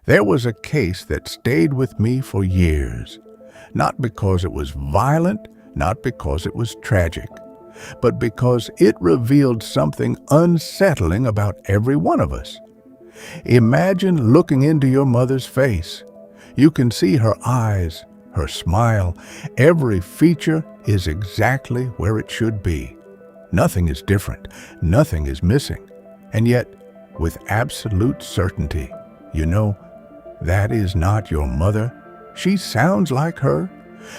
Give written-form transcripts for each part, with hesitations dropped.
There was a case that stayed with me for years, not because it was violent, not because it was tragic, but because it revealed something unsettling about every one of us. Imagine looking into your mother's face. You can see her eyes, her smile. Every feature is exactly where it should be. Nothing is different. Nothing is missing. And yet, with absolute certainty, you know, that is not your mother. She sounds like her.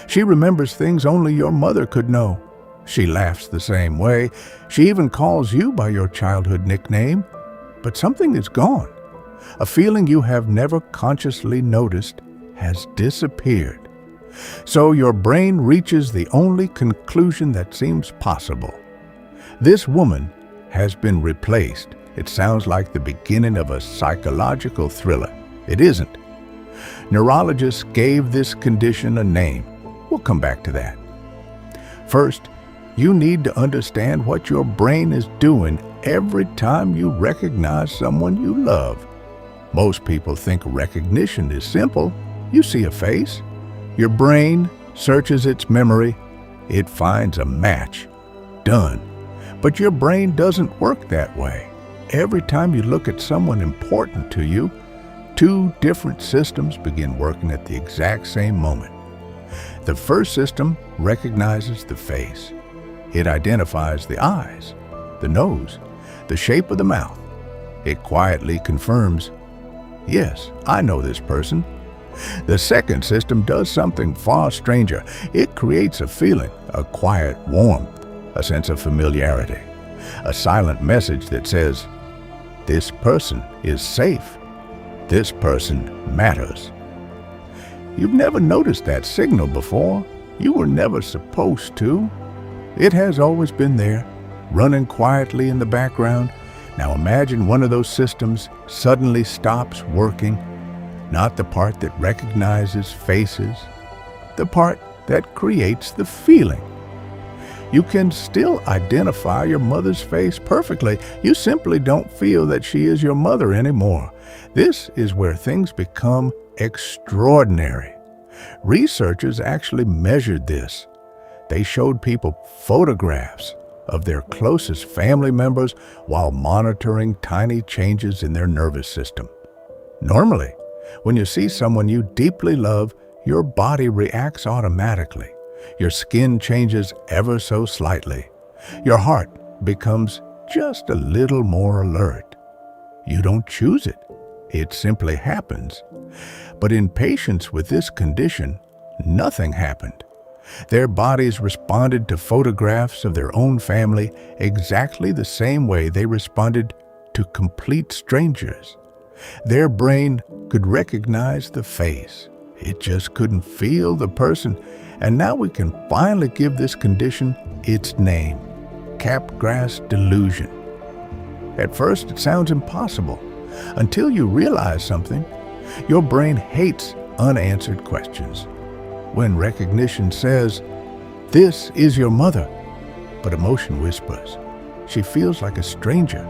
She remembers things only your mother could know. She laughs the same way. She even calls you by your childhood nickname. But something is gone. A feeling you have never consciously noticed has disappeared. So your brain reaches the only conclusion that seems possible. This woman has been replaced. It sounds like the beginning of a psychological thriller. It isn't. Neurologists gave this condition a name. We'll come back to that. First, you need to understand what your brain is doing every time you recognize someone you love. Most people think recognition is simple. You see a face. Your brain searches its memory. It finds a match. Done. But your brain doesn't work that way. Every time you look at someone important to you, two different systems begin working at the exact same moment. The first system recognizes the face. It identifies the eyes, the nose, the shape of the mouth. It quietly confirms, yes, I know this person. The second system does something far stranger. It creates a feeling, a quiet warmth, a sense of familiarity, a silent message that says, this person is safe. This person matters. You've never noticed that signal before. You were never supposed to. It has always been there, running quietly in the background. Now imagine one of those systems suddenly stops working. Not the part that recognizes faces, the part that creates the feeling. You can still identify your mother's face perfectly. You simply don't feel that she is your mother anymore. This is where things become extraordinary. Researchers actually measured this. They showed people photographs of their closest family members while monitoring tiny changes in their nervous system. Normally, when you see someone you deeply love, your body reacts automatically. Your skin changes ever so slightly. Your heart becomes just a little more alert. You don't choose it. It simply happens. But in patients with this condition, nothing happened. Their bodies responded to photographs of their own family exactly the same way they responded to complete strangers. Their brain could recognize the face. It just couldn't feel the person. And now we can finally give this condition its name, Capgras Delusion. At first, it sounds impossible until you realize something. Your brain hates unanswered questions. When recognition says, this is your mother, but emotion whispers, she feels like a stranger.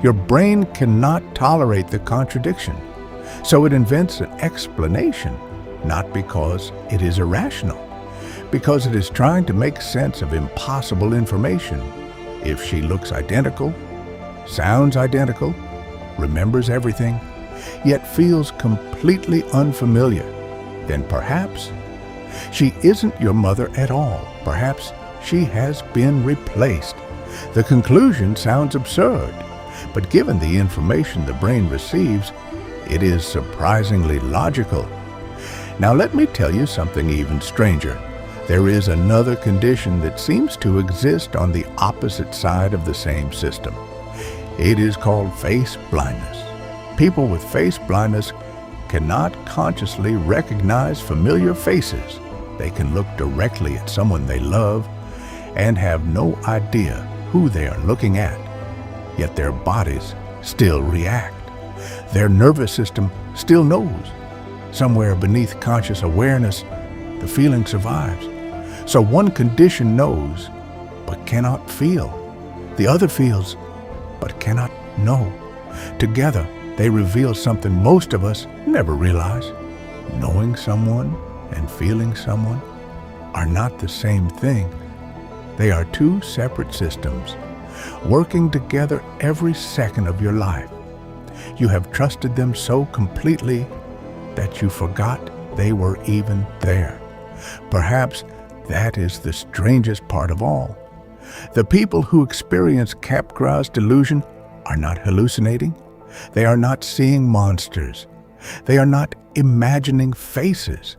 Your brain cannot tolerate the contradiction, so it invents an explanation, not because it is irrational, because it is trying to make sense of impossible information. If she looks identical, sounds identical, remembers everything, yet feels completely unfamiliar, then perhaps she isn't your mother at all. Perhaps she has been replaced. The conclusion sounds absurd, but given the information the brain receives, it is surprisingly logical. Now let me tell you something even stranger. There is another condition that seems to exist on the opposite side of the same system. It is called face blindness. People with face blindness cannot consciously recognize familiar faces. They can look directly at someone they love and have no idea who they are looking at, yet their bodies still react. Their nervous system still knows. Somewhere beneath conscious awareness, the feeling survives. So one condition knows, but cannot feel. The other feels, but cannot know. Together, they reveal something most of us Never realize knowing someone and feeling someone are not the same thing. They are two separate systems, working together every second of your life. You have trusted them so completely that you forgot they were even there. Perhaps that is the strangest part of all. The people who experience Capgras Delusion are not hallucinating. They are not seeing monsters. They are not imagining faces.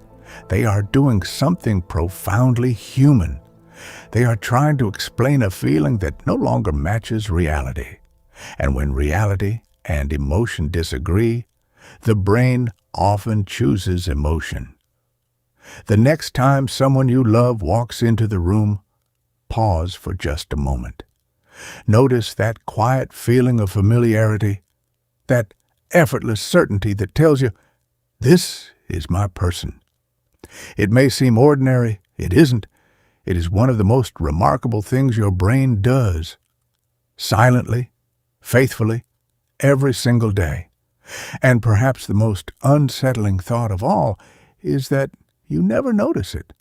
They are doing something profoundly human. They are trying to explain a feeling that no longer matches reality. And when reality and emotion disagree, the brain often chooses emotion. The next time someone you love walks into the room, pause for just a moment. Notice that quiet feeling of familiarity, that effortless certainty that tells you, this is my person. It may seem ordinary. It isn't. It is one of the most remarkable things your brain does. Silently, faithfully, every single day. And perhaps the most unsettling thought of all is that you never notice it.